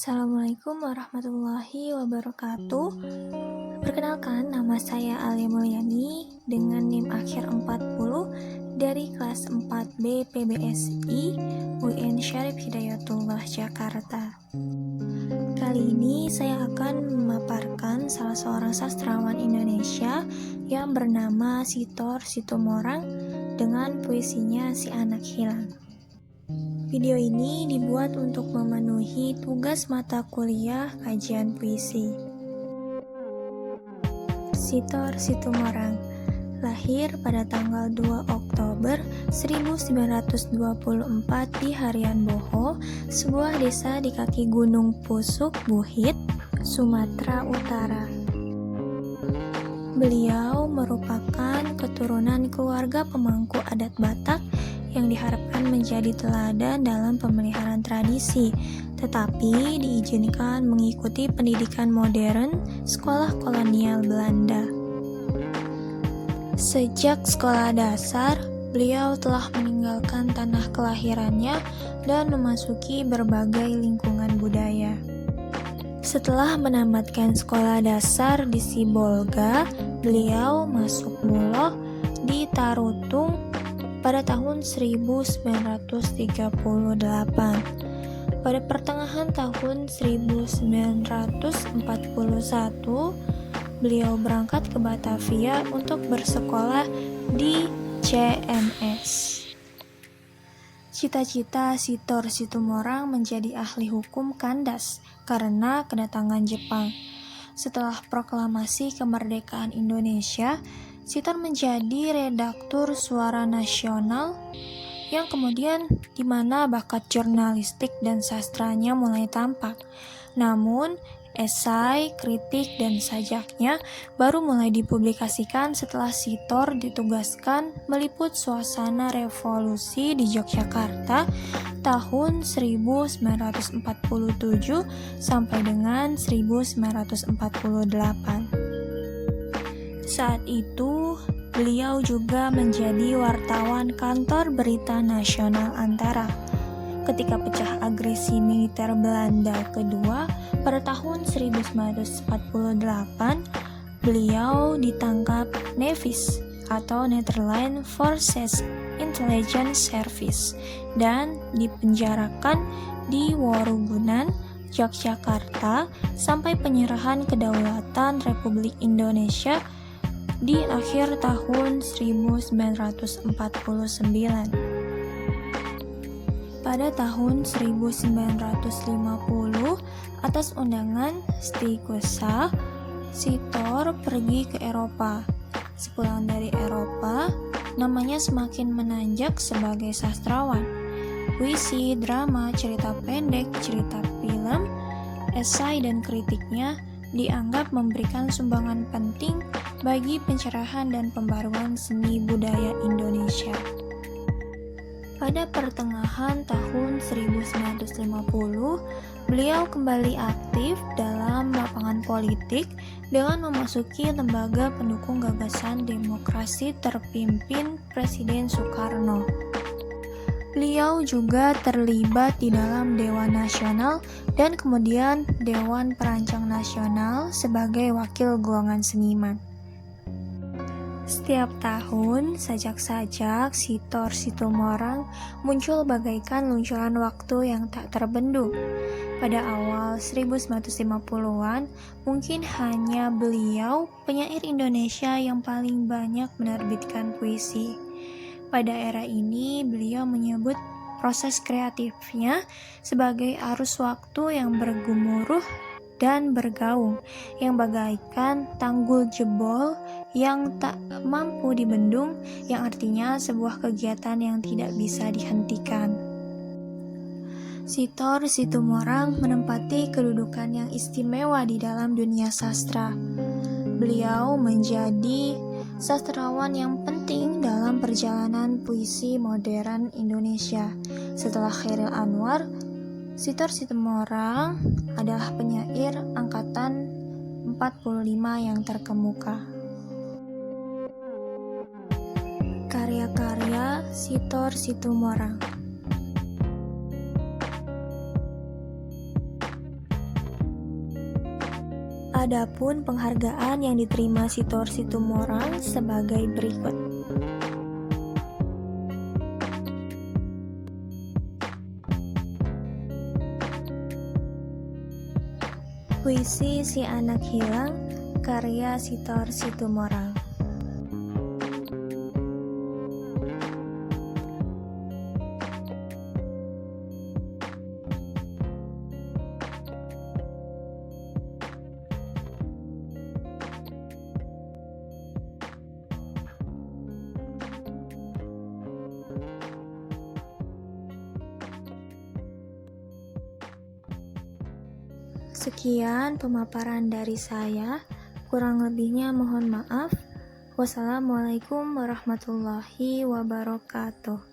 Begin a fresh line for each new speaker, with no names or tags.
Assalamualaikum warahmatullahi wabarakatuh. Perkenalkan, nama saya Alia Mulyani dengan NIM akhir 40 dari kelas 4B PBSI UIN Syarif Hidayatullah Jakarta. Kali ini saya akan memaparkan salah seorang sastrawan Indonesia yang bernama Sitor Situmorang dengan puisinya Si Anak Hilang. Video ini dibuat untuk memenuhi tugas mata kuliah kajian puisi. Sitor Situmorang lahir pada tanggal 2 Oktober 1924 di Harian Boho, sebuah desa di kaki Gunung Pusuk Buhit, Sumatera Utara. Beliau merupakan keturunan keluarga pemangku adat Batak yang diharapkan menjadi teladan dalam pemeliharaan tradisi, tetapi diizinkan mengikuti pendidikan modern sekolah kolonial Belanda. Sejak sekolah dasar, beliau telah meninggalkan tanah kelahirannya dan memasuki berbagai lingkungan budaya. Setelah menamatkan sekolah dasar di Sibolga, beliau masuk Muloh di Tarutung pada tahun 1938. Pada pertengahan tahun 1941, beliau berangkat ke Batavia untuk bersekolah di CMS. Cita-cita Sitor Situmorang menjadi ahli hukum kandas karena kedatangan Jepang. Setelah proklamasi kemerdekaan Indonesia, Sitor menjadi redaktur Suara Nasional yang kemudian di mana bakat jurnalistik dan sastranya mulai tampak. Namun, esai, kritik, dan sajaknya baru mulai dipublikasikan setelah Sitor ditugaskan meliput suasana revolusi di Yogyakarta tahun 1947 sampai dengan 1948. Saat itu, beliau juga menjadi wartawan kantor Berita Nasional Antara. Ketika pecah agresi militer Belanda kedua pada tahun 1948, beliau ditangkap Nevis atau Netherlands Forces Intelligence Service dan dipenjarakan di Warugunan, Yogyakarta sampai penyerahan kedaulatan Republik Indonesia di akhir tahun 1949. Pada tahun 1950, atas undangan Stigusa, Sitor pergi ke Eropa. Sepulang dari Eropa, namanya semakin menanjak sebagai sastrawan. Puisi, drama, cerita pendek, cerita film, esai, dan kritiknya dianggap memberikan sumbangan penting bagi pencerahan dan pembaruan seni budaya Indonesia. Pada pertengahan tahun 1950, beliau kembali aktif dalam lapangan politik dengan memasuki lembaga pendukung gagasan demokrasi terpimpin Presiden Soekarno. Beliau juga terlibat di dalam Dewan Nasional dan kemudian Dewan Perancang Nasional sebagai wakil golongan seniman. Setiap tahun, sajak-sajak Sitor Situmorang muncul bagaikan luncuran waktu yang tak terbendung. Pada awal 1950-an, mungkin hanya beliau penyair Indonesia yang paling banyak menerbitkan puisi. Pada era ini, beliau menyebut proses kreatifnya sebagai arus waktu yang bergemuruh dan bergaung, yang bagaikan tanggul jebol yang tak mampu dibendung, yang artinya sebuah kegiatan yang tidak bisa dihentikan. Sitor Situmorang menempati kedudukan yang istimewa di dalam dunia sastra. Beliau menjadi sastrawan yang penting dalam perjalanan puisi modern Indonesia. Setelah Chairil Anwar, Sitor Situmorang adalah penyair angkatan 45 yang terkemuka. Karya-karya Sitor Situmorang. Adapun penghargaan yang diterima Sitor Situmorang sebagai berikut. Puisi Si Anak Hilang, karya Sitor Situmorang. Sekian pemaparan dari saya, kurang lebihnya mohon maaf. Wassalamualaikum warahmatullahi wabarakatuh.